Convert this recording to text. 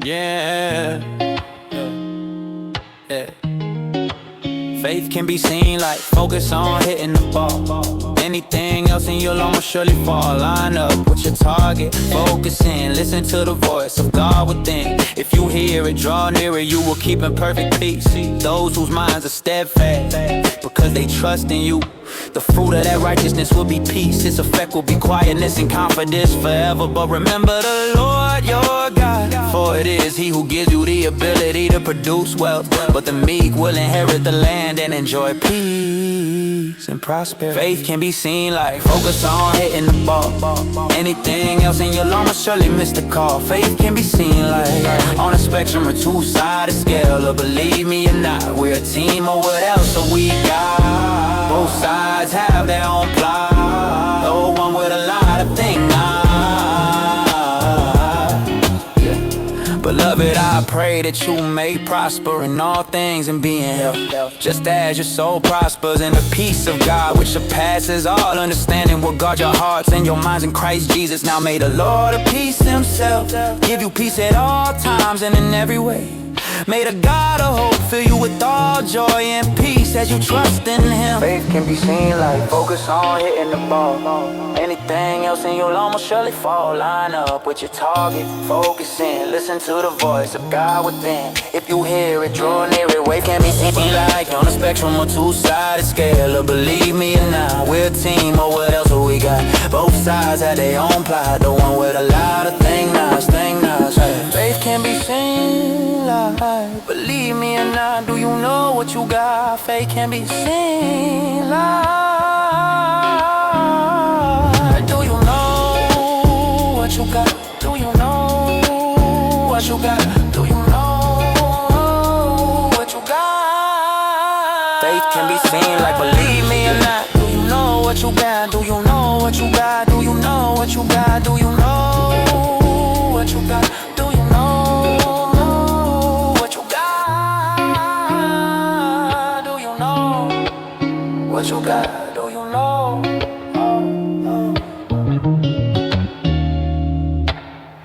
Yeah, yeah. Faith can be seen like focus on hitting the ball. Anything else and you'll almost surely fall. Line up with your target, focus in, listen to the voice of God within. If you hear it, draw nearer, you will keep in perfect peace. Those whose minds are steadfast, because they trust in you. The fruit of that righteousness will be peace. Its effect will be quietness and confidence forever. But remember the Lord your God, for it is He who gives you the ability to produce wealth. But the meek will inherit the land and enjoy peace and prosperity. Faith can be seen like focus on hitting the ball. Anything else and you'll almost surely miss the call. Faith can be seen like on a spectrum or two-sided scale. Or believe me or not, we're a team, or what else are we got? Both sides have their own plot, though one with a lot of things. Beloved, I pray that you may prosper in all things and be in health, just as your soul prospers. In the peace of God, which surpasses all understanding, will guard your hearts and your minds in Christ Jesus. Now may the Lord of peace Himself give you peace at all times and in every way. May the God of hope fill you with all joy and peace as you trust in Him. Faith can be seen like focus on hitting the ball. Anything else and you'll almost surely fall. Line up with your target, focus in, listen to the voice of God within. If you hear it, draw near it. Faith can be seen like on a spectrum or two-sided scale. Or believe me or not, we're a team, or what else have we got? Both sides have their own plot, the one with a lot of thing knots. Faith can be seen like, believe me or not, do you know what you got? Faith can be seen like, do you know what you got? Do you know what you got? Do you know what you got? Faith can be seen like, believe me or not, do you know what you got? Do you know what you got? Do you know what you got? Do you know what you got? Do you know what you got? Do you know what you got?